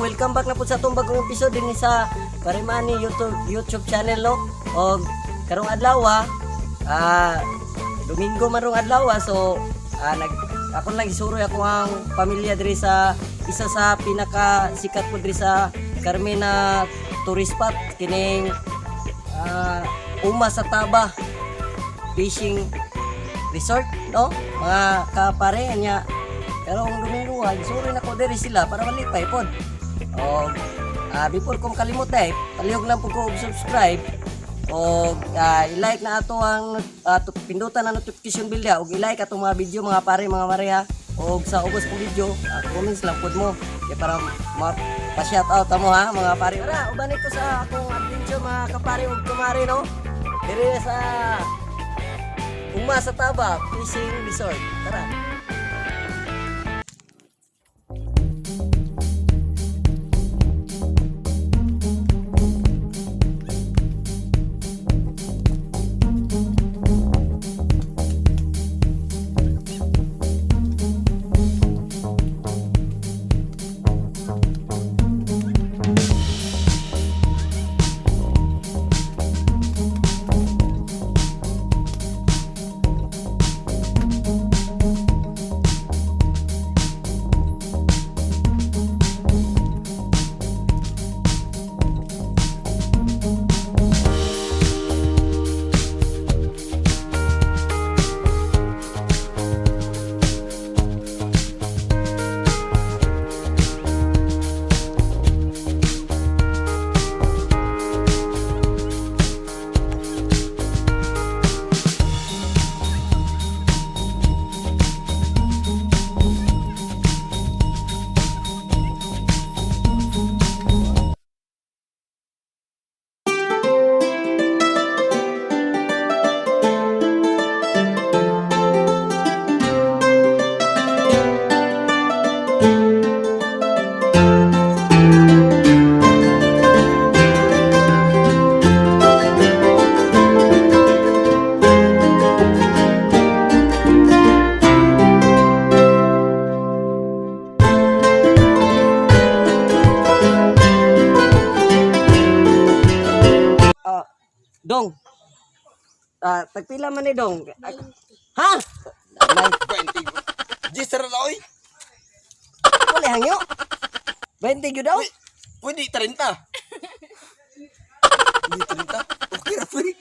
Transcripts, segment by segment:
welcome back na po sa itong bagong episode din sa Parimani YouTube channel no. O karong adlaw Domingo marong adlaw so ako lang isuroy ako ang pamilya diri sa isa sa pinaka sikat po diri sa Carmena tourist spot kining Uma sa Taba fishing resort no mga kapare nya. Pero ang Domingo isuroy na ko diri sila para malipay pod. O before ko makalimutan palihog lang po ko subscribe o i-like na ato ang pindutan ang notification bell o i-like atong mga video mga pare mga mareha o sa ubos kong video comments lang pod mo kaya para pa-shout out mo ha mga pare. Tara ubanit ko sa akong adventure mga kapare ug kumare no diri sa Uma sa Taba fishing resort. Tara. Dong. Tagpila man ni Dong. Ha? 20. Gisera na oy. Wala hangyo. 20 gyud daw. Pwede 30. Hindi 30. Okay ra pre.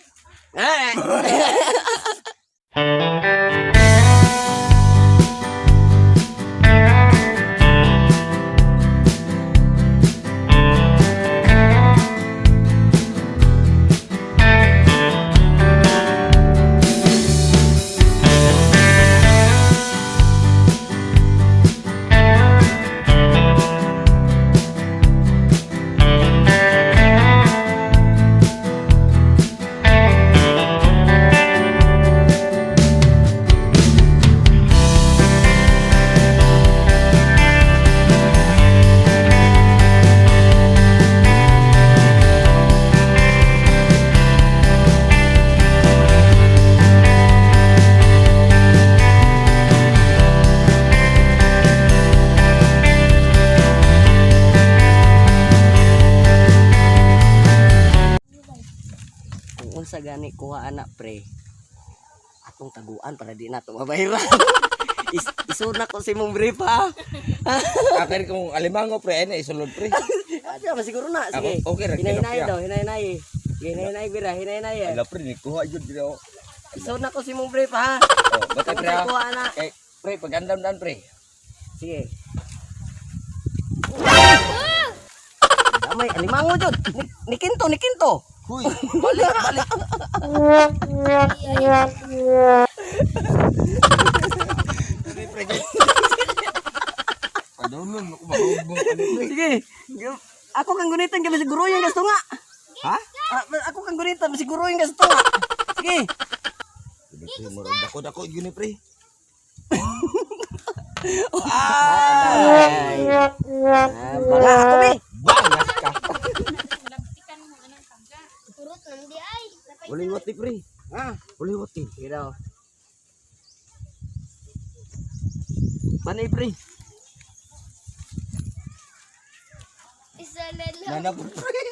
Unsa gani kuha anak pre atong taguan para di nato mabayran. Isur na ko si mong brief ha. Akin kung alimango pre ay isulod pre. Ano ba siguro na sige. Okay ra. Hinay-hinay daw, hinay-hinay. Hinay-hinay bira, hinay-hinay. Ala pre ni kuha jud dito. Isur na ko si mong brief ha. Basta pre. Kuha anak. Kay pre pagandam-dan pre. Sige. Damay alimango jud. Nikinto. Huy, balik. Padulon ako maubong ano pre. Sige. Ako kang gunitan kami siguro yung gasto nga. Ha? Ako kang gunitan siguro yung gasto nga. Sige. Pre murag dako yun ni pre. Ay. Banga ako be. Bangas ka. Turut nanti ay. Uli wati pre. Uli wati. Sige daw. Panay pre. Isa na lang. Nana po pre.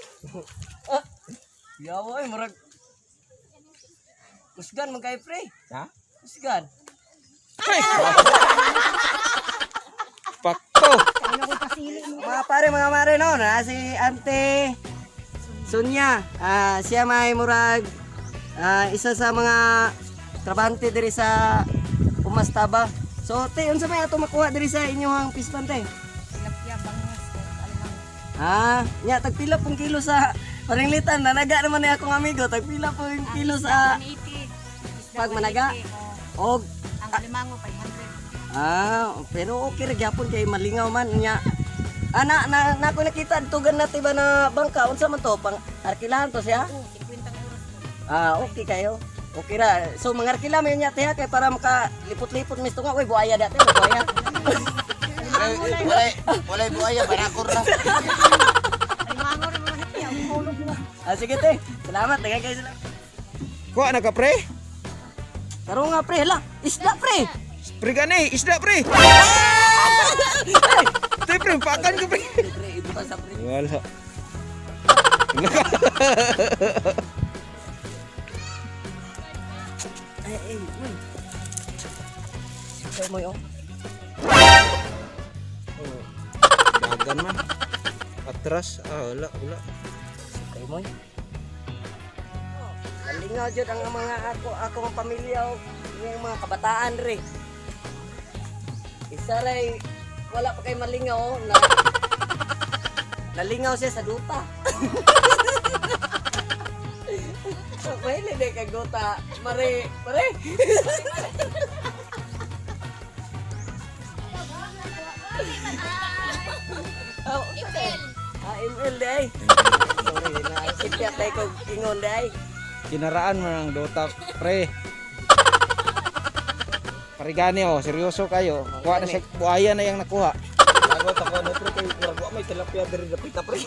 Yawa murag. Usgan man kay pre. Ha? Usgan. Pakto. Mga pare no, na si Ante Sonia. Siya may murag isa sa mga trabahante diri sa Umastaba. So, te, unsa may ato makuha diri sa inyong pispan te? Nya tagpila pong kilo sa paringlitan, nanaga naman ni akong amigo, tagpila pong kilo sa pag managa. Og Ang alimango 500. pero okay ra gyapon kay malingaw man nya. Na ko nakita tugan natin ba na bangka unsa man to pang arkilahan to siya? 50 oras. Okay kayo. Okay ra. So mangarkila mo nya tiha kay para maka lipot-lipot misto nga, oy buaya dati, buaya. Wala buaya, barakor na. Alimango rin mga hati. Ang hulog na. Sige te. Salamat, dagan kayo sila. Kuha na ka pre. Karo nga pre, hala. Isda pre. Pre gani, isda pre. Te pre, pakan ka pre. Pre, ito pa sa pre. Wala. Uy. Kaya mo yun. Dagan man. Atras, wala. Kaya mo yun. Nalingaw dyan ang mga akong pamilya o yung mga kabataan rin. Isa rin, wala pa kay malingaw na nalingaw siya sa duta. Pwede din kay Gota. Mare. Oh, Ipil. ML day. Sorry, nasipyat tayo kong ingon day. Kinaraan mo ng Dota pre. Parigani seryoso kayo. Kuha na sa buhaya na yung nakuha. Ako ta ko na pre kay murag wa may tilapia diri dapita pre.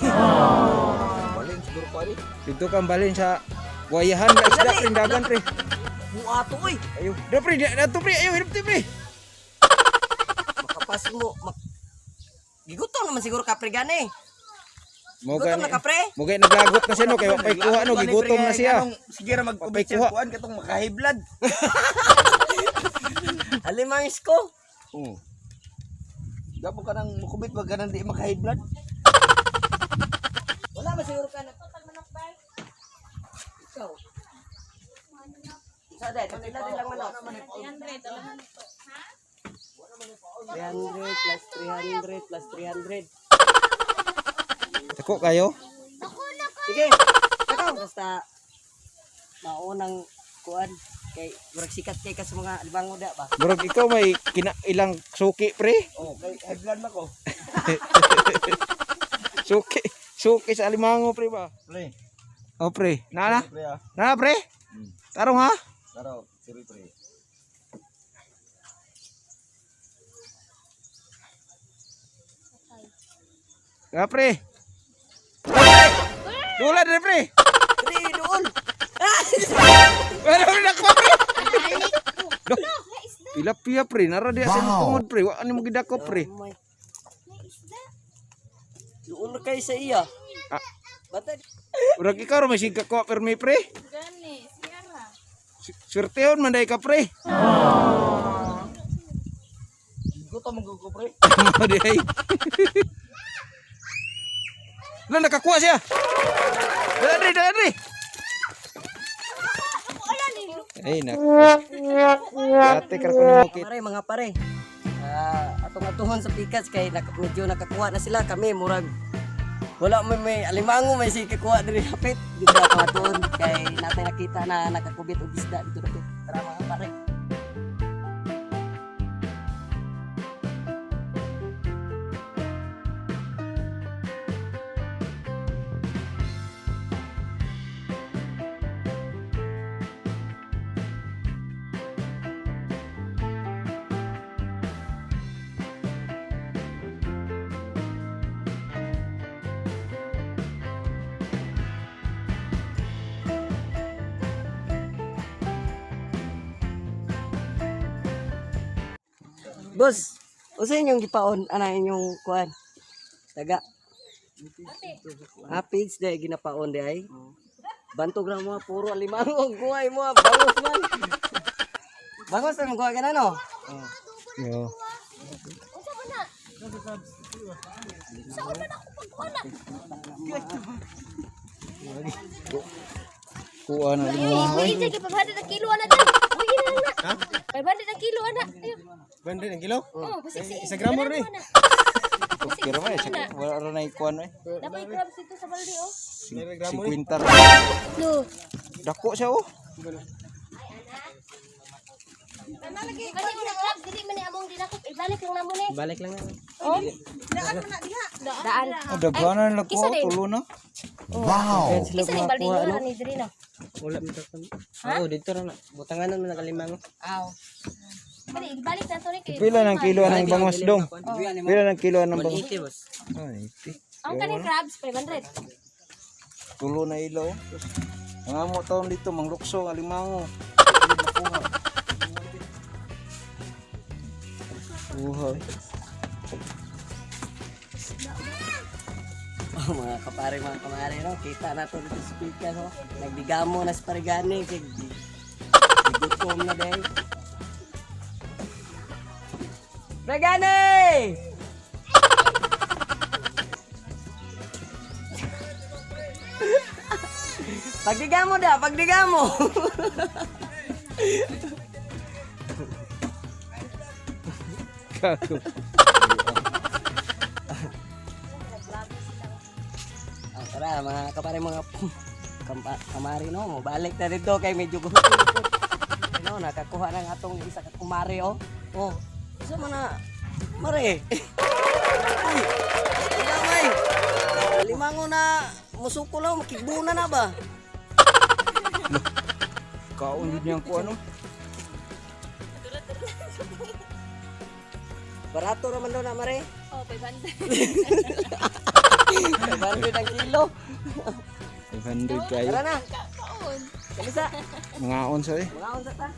Balin siguro pare. Dito kang balin sa buhayahan na isda pre dagan pre. Buato oy. Ayo, da pre, dato pre, ayo hirap ti pre. Makapas mo. Gigutom naman siguro ka pre gani. Moga Gutom na ka pre. Moga naglagot na siya no kay wa pay kuha no gigutom na siya. Sige ra magkubit Papay kuha. siya kuan katong makahiblad. Alimangis ko. Oo. Gapo ka nang mukubit wag ka nang di makahiblad. Wala ba siguro ka na total manok ba? Ikaw. Sa dai, pila din lang manok. 300 plus 300 plus 300. Tako kayo. Sige. Ikaw basta maunang kuan kay murag sikat kay ka sa mga libango da ba. Murag ikaw may ilang suki pre. Oh, kay hiblad na ko. Suki sa alimango pre ba? Pre. Oh pre. Nana? Pre ah. Nana pre? Tarong ha? Taro, siri pre. Ga pre. Dula dire pre. Pre, doon. Pero na ko pre. Pila pre, nara dia sa tungod pre. Wa ani mo gidako pre. May. Doon kay sa iya. Ah, Bata. urag ikaw ra may sigka ko permi pre. Gani, siyara. Swertehon man day ka pre. Gutom mo ko pre. Mo di ay. Lan nakakuha siya. Dali. Ay nak. Ate kar ko ni mukit. Mga pare. Atong atuhon sa pikas kay medyo nakakuha na sila kami murag wala may alimango may si kakuha diri hapit dito pa atuhon kay natin nakita na nakakubit og isda dito dapit. Tara mga pare. Boss, usa inyong gipaon ana inyong kuan. Taga. Pigs day ginapaon day ay. Bantog ra mo puro alimango guhay mo bangos man. Bangos man guhay ka na no. Yo. Kuha na lima. Uy, sige, 500 na kilo ana dyan. Uy, yun na. Ha? 500 na kilo ana. Ayun. 100 ang kilo? Oh, basta Isa gramo rin. Okay ra man, wala ra na ikuan eh. Dapat crabs ito sa balde oh. 50 ra. No. Dako siya oh. Kasi una crabs dili man ni among dinakop. Ibalik lang namo ni. Balik lang na. Oh. Daan mo na diha. Daan. Oh, daghanan lang ko Kisa din. tulo na. Wow. Sila Isa ning balde makakuha, nyo ano? ni diri no. Wala mo ta. Oo, dito ra na. Butanganan mo na kalimango. Aw. Kani ibalik na to ni kay. Pila ng kilo ng bangos dong? Pila ng kilo ng bangos? 180 boss. Ah, 80. Ang kaning crabs 500. Tulo na ilaw. Mga mo taon dito manglukso ang alimango. Uhay. Oh, mga kamari no, kita na to dito sa speaker no. Nagdigamo na sa parigani kay gutom na day. Parigani! Pagdigamo da, pagdigamo. Kago. Tara mga kapare mga kamari no, mo balik na dito kay medyo gusto. No, nakakuha ng atong isa ka kumari oh. Oh, isa man na mare. Ay, gamay. Limango na musuko lang makibuna na ba? Kaon din yang ko ano? Barato naman daw na mare. Oh, 500. 500 ang kilo. 500 kayo. Tara na. Kalisa. Mga onsa eh. Mga unsa ta?